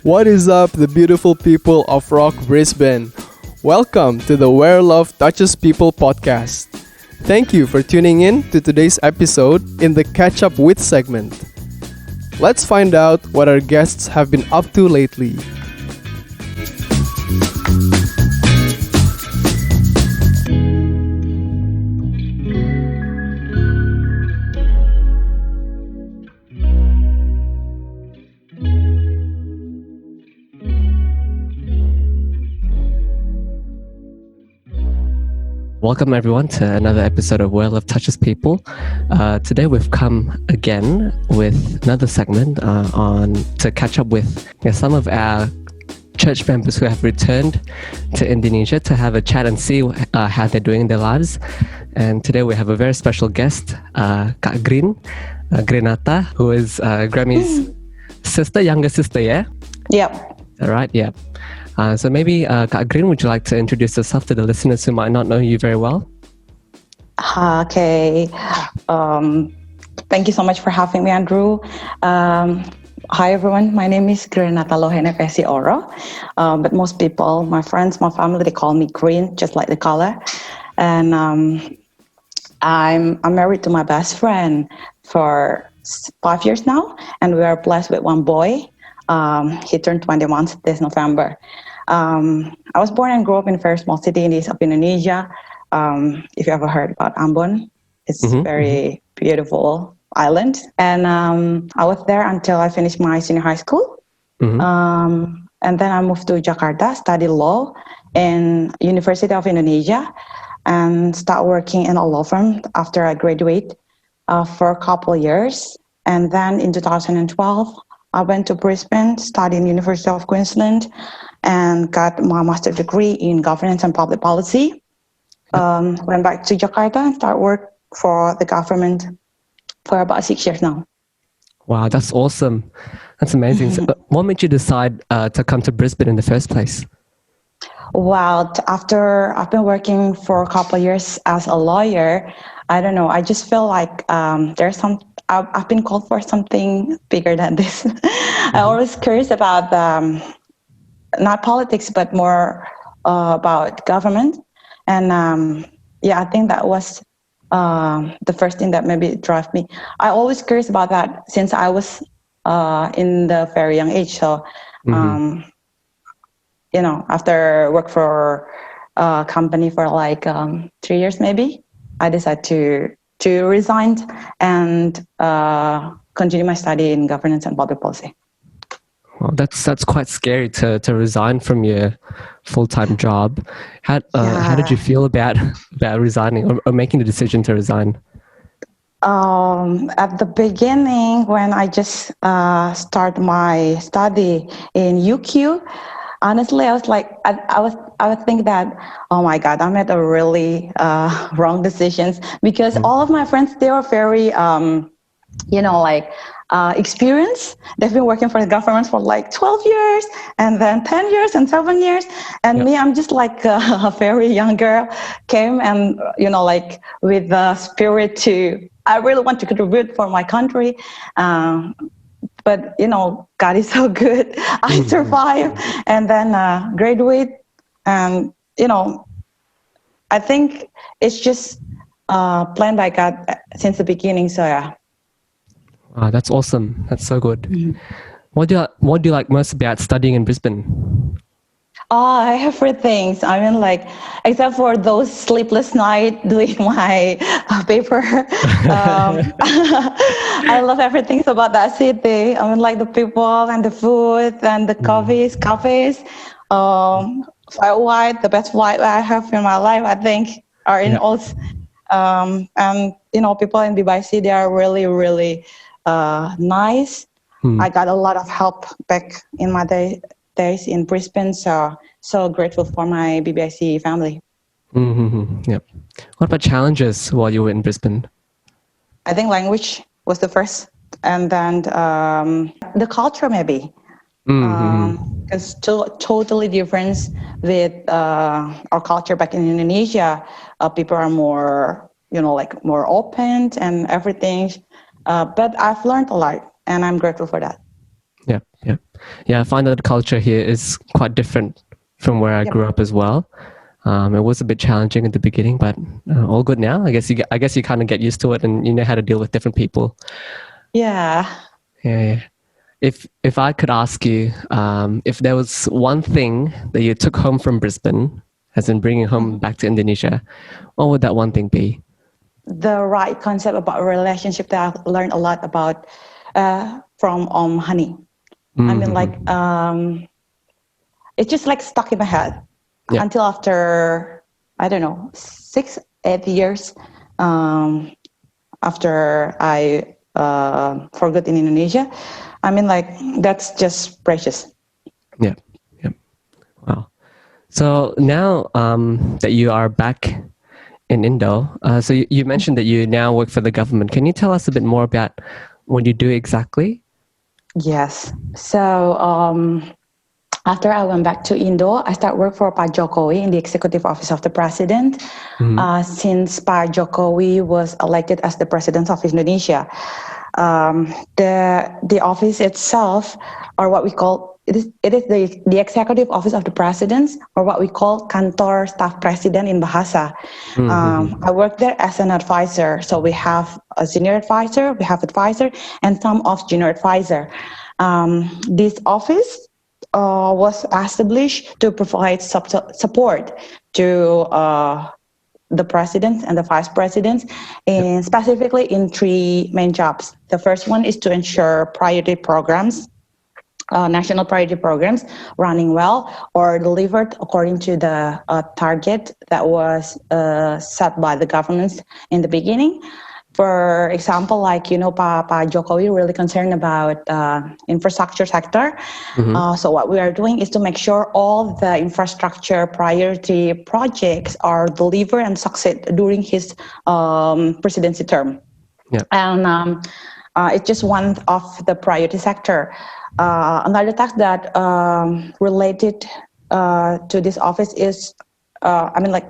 What is up, the beautiful people of Rock Brisbane? Welcome to the Where Love Touches People podcast. Thank you for tuning in to today's episode in the Catch Up With segment. Let's find out what our guests have been up to lately. Welcome everyone to another episode of Where Love Touches People. Today we've come again with another segment to catch up with some of our church members who have returned to Indonesia to have a chat and see how they're doing in their lives. And today we have a very special guest, Kak Grenata, who is Grammy's younger sister, yeah? Yep. All right, yeah. So maybe, Kak Green, would you like to introduce yourself to the listeners who might not know you very well? Okay. Thank you so much for having me, Andrew. Hi, everyone. My name is Grenata Louhenapessy Oro. But most people, my friends, my family, they call me Green, just like the color. And I'm married to my best friend for 5 years now, and we are blessed with one boy. He turned 21 this November. I was born and grew up in a very small city in the east of Indonesia. If you ever heard about Ambon, it's a very beautiful island. And I was there until I finished my senior high school. And then I moved to Jakarta, studied law in University of Indonesia, and start working in a law firm after I graduate for a couple of years. And then in 2012, I went to Brisbane, studied in University of Queensland, and got my master's degree in governance and public policy. Went back to Jakarta and started work for the government for about 6 years now. Wow, that's awesome. That's amazing. So, what made you decide to come to Brisbane in the first place? Well, after I've been working for a couple of years as a lawyer, I don't know, I just feel like I've been called for something bigger than this. I always curious about not politics, but more about government. And I think that was the first thing that maybe drove me. I always curious about that since I was in the very young age. So, after work for a company for like 3 years maybe, I decided to resign and continue my study in governance and public policy. Well, that's quite scary to resign from your full-time job. How did you feel about resigning or making the decision to resign? At the beginning, when I just started my study in UQ, honestly, I was like, I would think that, oh my God, I made a really wrong decisions because all of my friends, they were very, experienced. They've been working for the government for like 12 years and then 10 years and 7 years. And me, I'm just like a very young girl, came and, with the spirit I really want to contribute for my country. But, God is so good. I survived and then graduate. And, I think it's just planned by God since the beginning. So, yeah. Wow, that's awesome. That's so good. What do you like most about studying in Brisbane? Everything. I mean, like, except for those sleepless nights doing my paper. I love everything about that city. I mean, like the people and the food and the cafes. Flight white, the best flight I have in my life, I think, are in Oz. And, people in Brissy, they are really, really nice. I got a lot of help back in my days in Brisbane, so grateful for my BBIC family. Yep. What about challenges while you were in Brisbane? I think language was the first, and then the culture maybe. It's totally different with our culture back in Indonesia. People are more, more open and everything. But I've learned a lot, and I'm grateful for that. Yeah, yeah, yeah. I find that the culture here is quite different from where I Yep. grew up as well. It was a bit challenging at the beginning, but all good now. I guess you kind of get used to it, and you know how to deal with different people. Yeah. Yeah, yeah. If I could ask you, if there was one thing that you took home from Brisbane, as in bringing home back to Indonesia, what would that one thing be? The right concept about a relationship that I've learned a lot about from Honey. I mean, like, Mm-hmm. it's just like stuck in my head Yeah. until after, I don't know, 6, 8 years after I forgot in Indonesia. I mean, like, that's just precious. Yeah. Yeah. Wow. So now that you are back in Indo, so you mentioned that you now work for the government. Can you tell us a bit more about what you do exactly? Yes. So after I went back to Indo, I started work for Pak Jokowi in the Executive Office of the President. Mm-hmm. Since Pak Jokowi was elected as the President of Indonesia, the office itself, or what we call it is the Executive Office of the President, or what we call Kantor Staf Presiden in Bahasa. Mm-hmm. I work there as an advisor. So we have a senior advisor, we have advisor, and some of junior advisor. This office was established to provide support to the president and the vice presidents, Yep. and specifically in three main jobs. The first one is to ensure priority programs, national priority programs running well or delivered according to the target that was set by the governments in the beginning. For example, like, Pak Jokowi really concerned about infrastructure sector. Mm-hmm. So what we are doing is to make sure all the infrastructure priority projects are delivered and succeed during his presidency term. Yeah. And it's just one of the priority sector. Another task that related to this office is,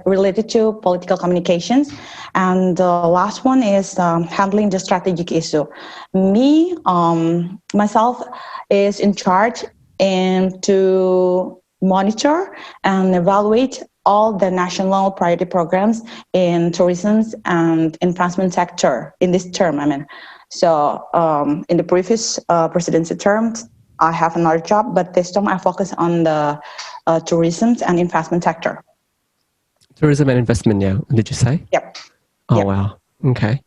related to political communications. And the last one is handling the strategic issue. Me, myself, is in charge and to monitor and evaluate all the national priority programs in tourism and investment sector in this term. So in the previous presidency terms, I have another job, but this time I focus on the tourism and investment sector. Tourism and investment, yeah. Did you say? Yep. Oh, Yep. wow. Okay.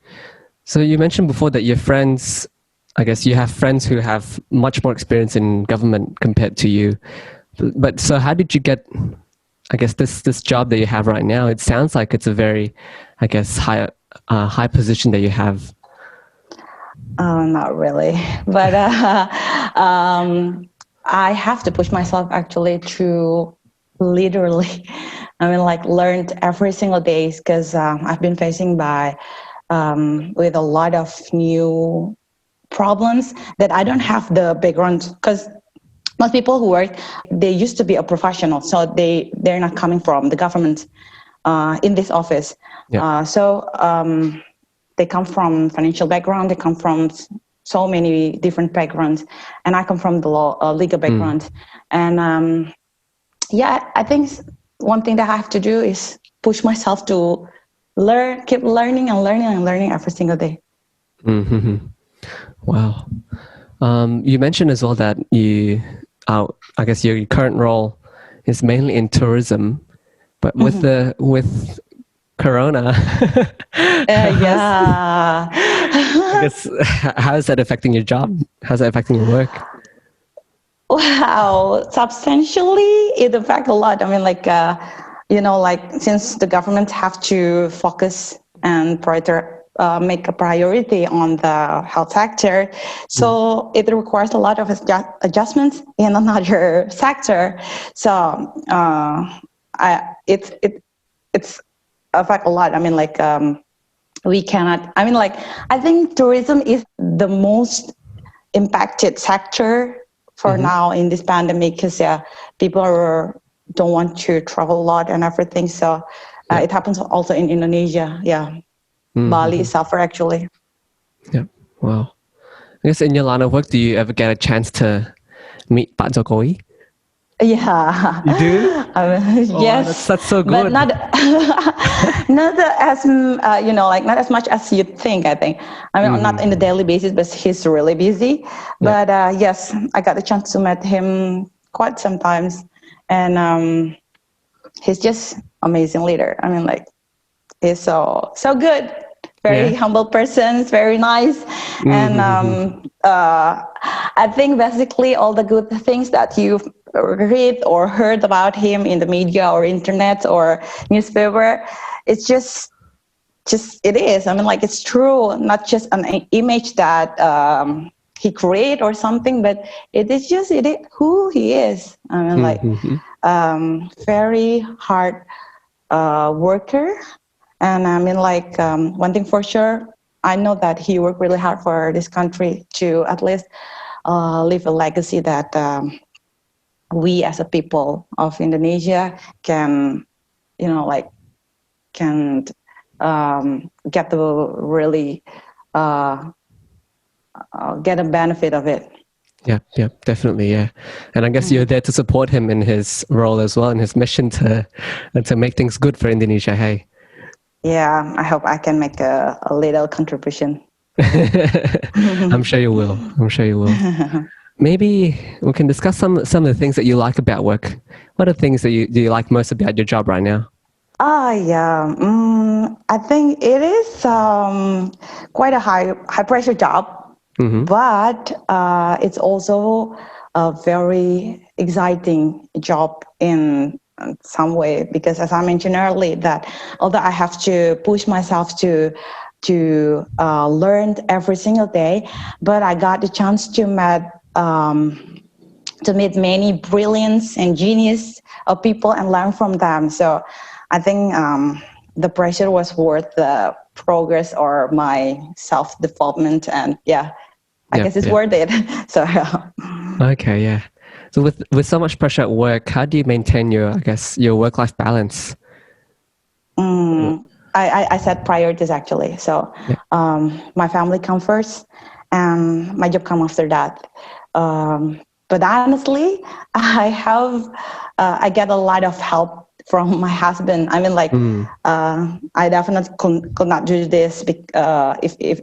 So you mentioned before that your friends, I guess you have friends who have much more experience in government compared to you. But so how did you get, I guess, this job that you have right now? It sounds like it's a very, I guess, high position that you have. Not really, but I have to push myself actually to literally, like learned every single day, because I've been facing with a lot of new problems that I don't have the background, because most people who work, they used to be a professional, so they're not coming from the government in this office. Yeah. They come from financial background, they come from so many different backgrounds, and I come from the legal background. And I think one thing that I have to do is push myself to keep learning and learning and learning every single day. Mm-hmm. Wow. You mentioned as well that I guess your current role is mainly in tourism, but with Corona, Yeah. I guess, how is that affecting your job? How's that affecting your work? Wow, substantially, it affects a lot. Since the government have to focus and make a priority on the health sector, so it requires a lot of adjustments in another sector. So it's affect a lot. We cannot. I think tourism is the most impacted sector for now in this pandemic, because people don't want to travel a lot and everything. So it happens also in Indonesia. Yeah, Bali suffer actually. Yeah. Wow. I guess in your line of work, do you ever get a chance to meet Pak Jokowi? Yeah. You do? Oh, Yes, that's so but good. not not as not as much as you think. I think. I mean, not in the daily basis, but he's really busy. Yeah. But yes, I got the chance to meet him quite sometimes, and he's just amazing leader. I mean, like he's so good. Very Yeah. humble person, very nice, and I think basically all the good things that you've read or heard about him in the media or internet or newspaper, it's just it is. I mean, like it's true, not just an image that he create or something, but it is who he is. I mean, like very hard worker. And I mean, like, one thing for sure, I know that he worked really hard for this country to at least leave a legacy that we as a people of Indonesia can, can get the really get a benefit of it. Yeah, definitely, yeah. And I guess you're there to support him in his role as well, in his mission to make things good for Indonesia, hey? Yeah, I hope I can make a little contribution. I'm sure you will. Maybe we can discuss some of the things that you like about work. What are things that you like most about your job right now? Yeah. I think it is quite a high pressure job, but it's also a very exciting job in some way, because as I mentioned earlier, that although I have to push myself to learn every single day, but I got the chance to meet many brilliant and genius of people and learn from them. So I think the pressure was worth the progress or my self-development, and I guess it's worth it. So Okay, yeah. So with so much pressure at work, how do you maintain your work-life balance? I set priorities actually. So my family comes first, and my job comes after that. But honestly, I get a lot of help from my husband. I mean, like I definitely could not do this if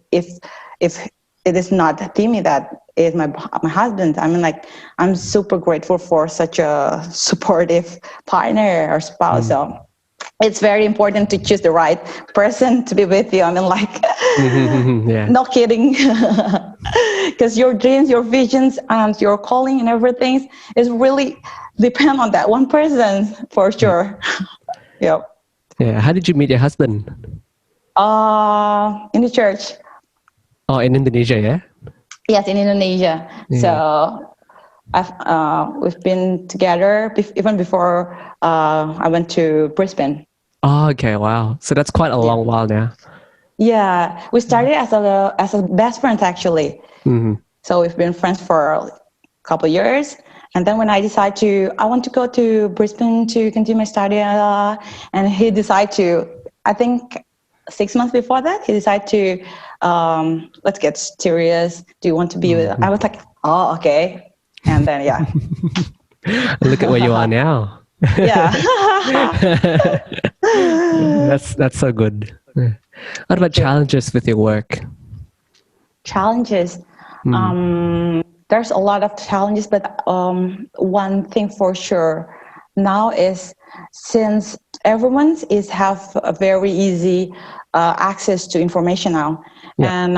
it is not Timmy that is my husband. I mean, like I'm super grateful for such a supportive partner or spouse. So it's very important to choose the right person to be with you. I mean, like, no kidding. Because your dreams, your visions, and your calling and everything is really depend on that one person for sure. Yeah. How did you meet your husband? In the church. Oh, in Indonesia, yeah? Yes, in Indonesia. Yeah. So we've been together even before I went to Brisbane. Oh, okay, wow. So that's quite a long while now. Yeah, we started as a best friends actually. So we've been friends for a couple of years, and then when I want to go to Brisbane to continue my study, and he decided to. I think 6 months before that, he decided to let's get serious. Do you want to be with? I was like, oh, okay, and then Look at where you are now. Yeah. That's so good. What about challenges with your work? Challenges. There's a lot of challenges, but one thing for sure now is, since everyone have a very easy access to information now, and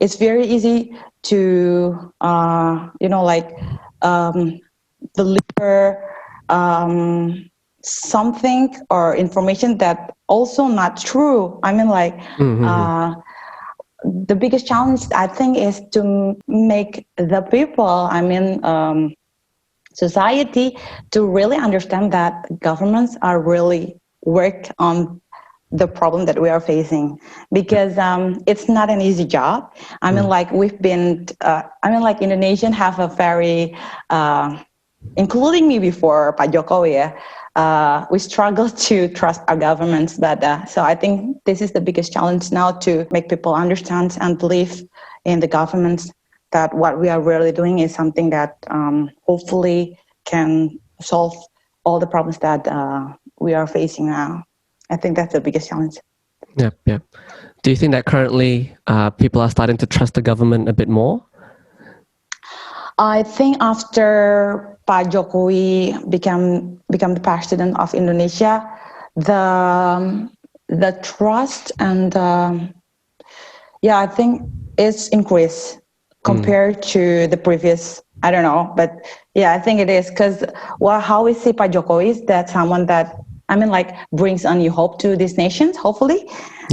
it's very easy to deliver something or information that also not true. I mean, like the biggest challenge I think is to make the people, society, to really understand that governments are really work on the problem that we are facing, because it's not an easy job. I mean, like we've been, Indonesian have a very, including me before Pak Jokowi, we struggle to trust our governments. But so I think this is the biggest challenge now, to make people understand and believe in the governments that what we are really doing is something that hopefully can solve all the problems that we are facing now. I think that's the biggest challenge. Yeah, yeah. Do you think that currently people are starting to trust the government a bit more? I think after Pak Jokowi become the president of Indonesia, the trust and I think it's increased compared to the previous. I don't know, but I think it is because how we see Pak Jokowi is that someone that brings a new hope to these nations, hopefully,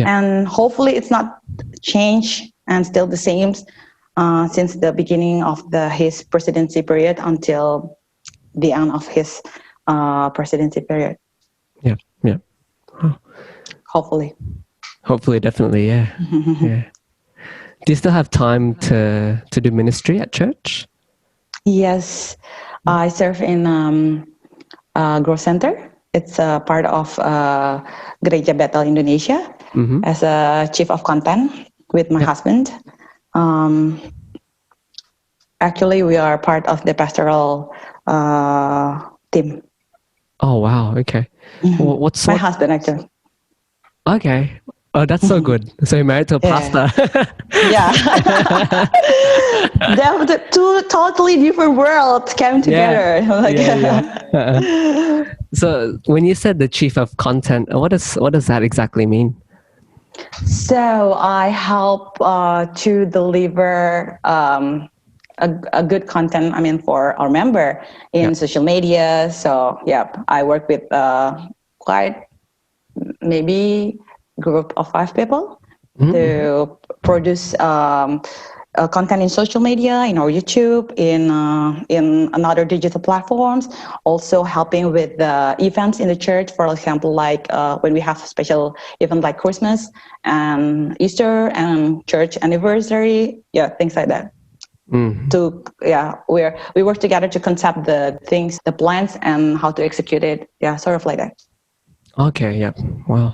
and hopefully it's not changed and still the same since the beginning of his presidency period until the end of his presidency period. Yeah, yeah. Oh. Hopefully, definitely, yeah. Yeah. Do you still have time to do ministry at church? Yes, I serve in growth center. It's a part of Gereja Bethel Indonesia as a chief of content with my husband. Actually, we are part of the pastoral team. Oh wow! Okay. What's my husband actually? Okay. Oh, that's so good. So you're married to a pastor. Yeah. The two totally different worlds came together. So when you said the chief of content, what does that exactly mean? So I help to deliver a good content. For our member in social media. So I work with quite maybe group of 5 people to produce content in social media, in our YouTube, in another digital platforms. Also helping with the events in the church, for example, like when we have special event like Christmas and Easter and church anniversary, things like that. We work together to concept the things, the plans, and how to execute it. Sort of like that. Okay. Yeah. Wow.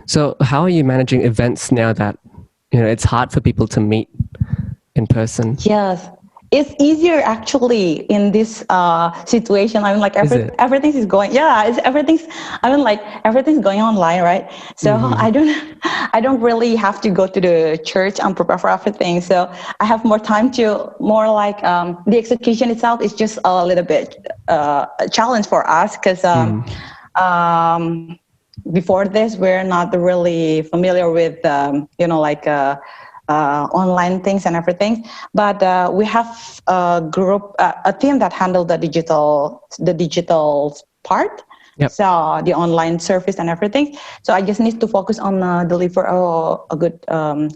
So how are you managing events now that it's hard for people to meet in person? Yes, it's easier actually in this situation. Everything is going. Everything's going online, right? So I don't really have to go to the church and prepare for everything. So I have more time to the execution itself is just a little bit a challenge for us because. Before this, we're not really familiar with, online things and everything. But we have a group, a team that handle the digital part. Yep. So the online service and everything. So I just need to focus on deliver a good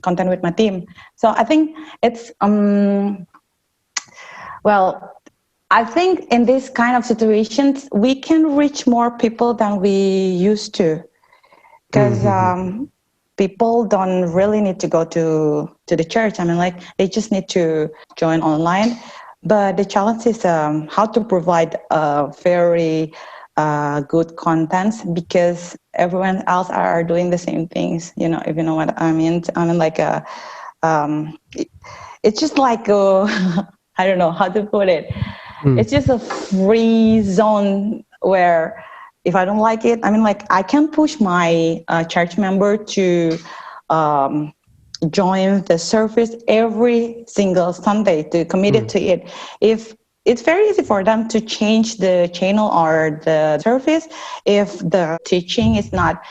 content with my team. So I think it's I think in this kind of situations, we can reach more people than we used to, because people don't really need to go to the church. They just need to join online. But the challenge is how to provide very good contents, because everyone else are doing the same things. If you know what I mean. It's just like I don't know how to put it. It's just a free zone where if I don't like it, I can push my church member to join the service every single Sunday, to commit it to it. If it's very easy for them to change the channel or the service if the teaching is not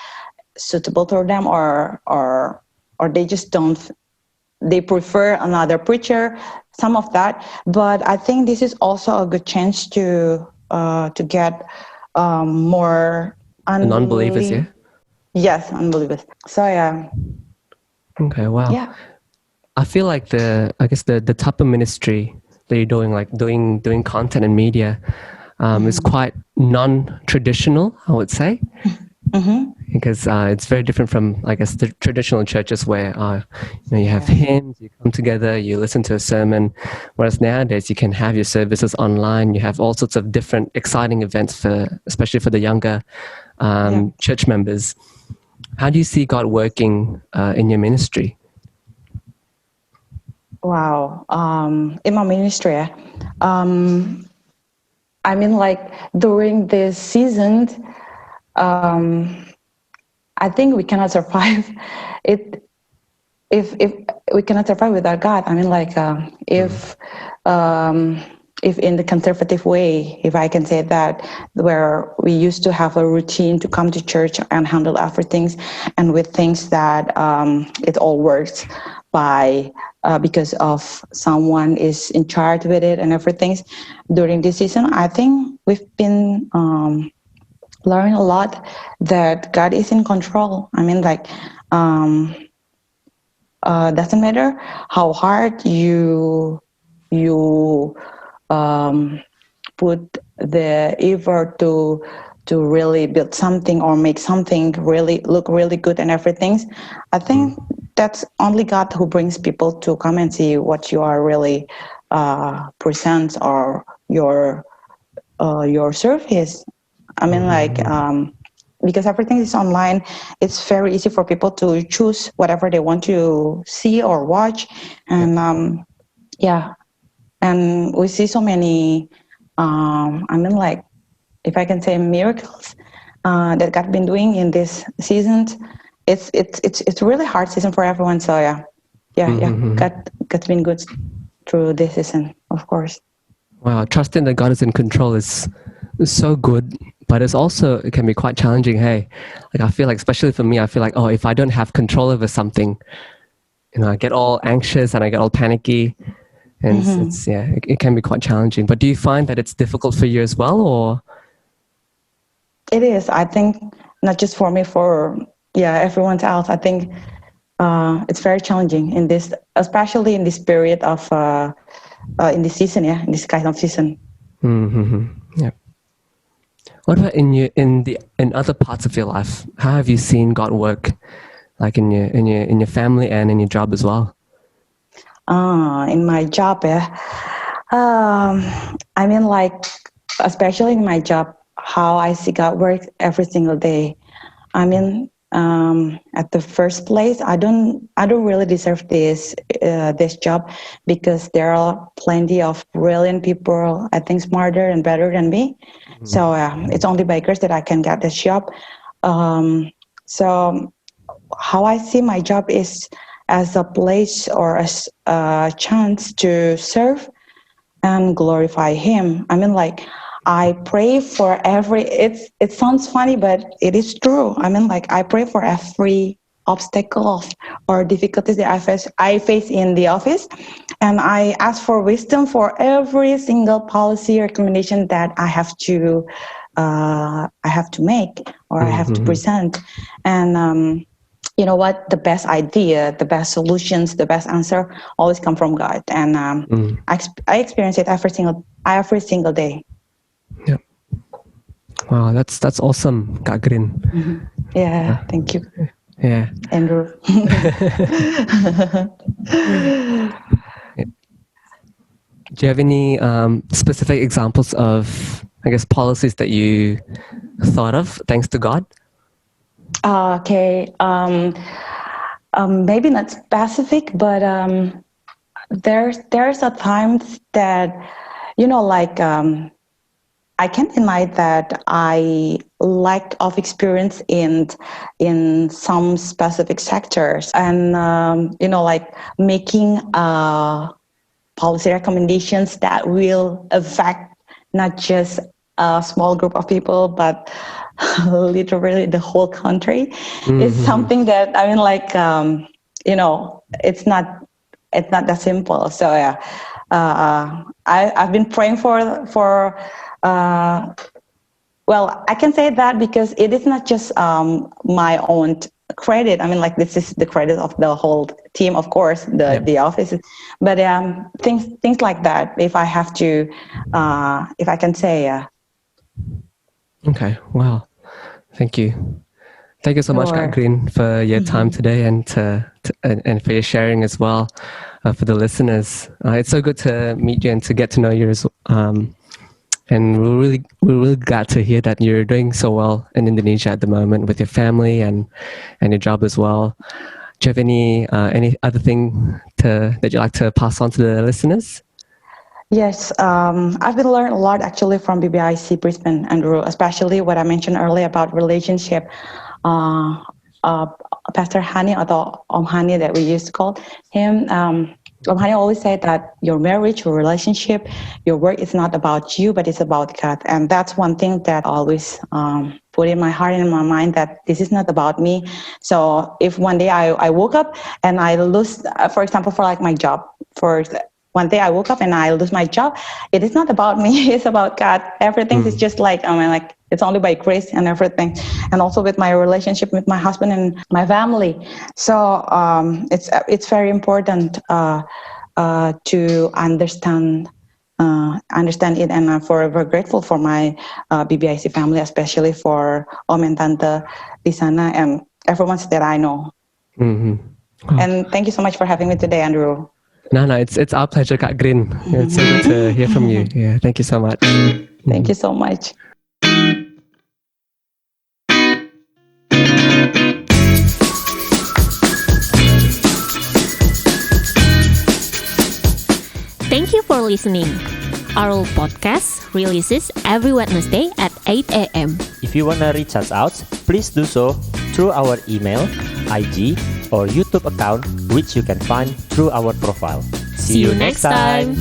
suitable to them, or they just don't. They prefer another preacher, some of that. But I think this is also a good chance to get more non-believers, yeah? Yes, unbelievers. So, yeah. Okay, wow. Yeah. I feel like the type of ministry that you're doing, like doing content and media, is quite non-traditional, I would say. Because it's very different from, I guess, the traditional churches where you have hymns, you come together, you listen to a sermon. Whereas nowadays you can have your services online. You have all sorts of different exciting events especially for the younger church members. How do you see God working in your ministry? Wow. In my ministry, um, I mean, like during this season, um, I think we cannot survive it if we cannot survive without God. I mean, like um, if in the conservative way, if I can say that, where we used to have a routine to come to church and handle everything, and with things that it all works by because of someone is in charge with it and everything. During this season, I think we've been learning a lot that God is in control. I mean, like. Doesn't matter how hard you put the effort to really build something or make something really look really good and everything. I think that's only God who brings people to come and see what you are really presents or your service. I mean, like, because everything is online, it's very easy for people to choose whatever they want to see or watch. And yeah, and we see so many, I mean, like, if I can say miracles that God been doing in this season. It's really hard season for everyone. So yeah. God's been good through this season, of course. Wow, trusting that God is in control is so good, but it can be quite challenging. Hey, like I feel like, especially for me, I feel like, oh, if I don't have control over something, I get all anxious and I get all panicky, and it can be quite challenging. But do you find that it's difficult for you as well, or? It is. I think not just for me, for everyone else. I think it's very challenging in this, especially in this period of in this season, in this kind of season. Yeah. What about in other parts of your life? How have you seen God work, like in your family and in your job as well? In my job, I mean, like, especially in my job, how I see God work every single day. I mean, at the first place, I don't really deserve this job because there are plenty of brilliant people, I think, smarter and better than me. So it's only by grace that I can get this job. So how I see my job is as a place or as a chance to serve and glorify Him. I mean, like, I pray for it sounds funny, but it is true. I mean, like, I pray for every obstacles or difficulties that I face in the office, and I ask for wisdom for every single policy recommendation that I have to make or I have to present. And you know what? The best idea, the best solutions, the best answer always come from God, and I experience it every single day. Yeah. Wow, that's awesome, Kak Grin. Yeah, thank you. Yeah, Andrew. Do you have any specific examples of, I guess, policies that you thought of thanks to God? Okay. Maybe not specific, but there's a times that, like, I can't deny that I lack of experience in some specific sectors, and like making policy recommendations that will affect not just a small group of people, but literally the whole country. Is something that, I mean, like, it's not that simple. So yeah, I've been praying for. Well, I can say that because it is not just my own credit. I mean, like, this is the credit of the whole team, of course, the office. But things like that. If I have to, if I can say. Okay. Wow. Thank you. Thank you so much, Kak Sure. Green, for your time today and and for your sharing as well for the listeners. It's so good to meet you and to get to know you as and we're really glad to hear that you're doing so well in Indonesia at the moment with your family and your job as well. Do you have any other thing that you'd like to pass on to the listeners? Yes, I've been learning a lot actually from BBIC Brisbane, Andrew, especially what I mentioned earlier about relationship. Pastor Hani, or Om Hani that we used to call him, Om Hani always said that your marriage, your relationship, your work is not about you, but it's about God. And that's one thing that I always put in my heart and in my mind, that this is not about me. So if one day I woke up and I lose, for example, for like my job, one day I woke up and I lose my job, it is not about me, it's about God. Everything is just like, it's only by grace and everything. And also with my relationship with my husband and my family. So it's very important to understand it, and I'm forever grateful for my BBIC family, especially for Om and Tante di sana and everyone that I know. Mm-hmm. Oh. And thank you so much for having me today, Andrew. No, it's our pleasure, Kak Grin. It's so good to hear from you. Yeah, thank you so much. Thank you so much. Thank you for listening. Our podcast releases every Wednesday at 8 a.m. If you want to reach us out, please do so through our email, IG, or YouTube account, which you can find through our profile. See you next time.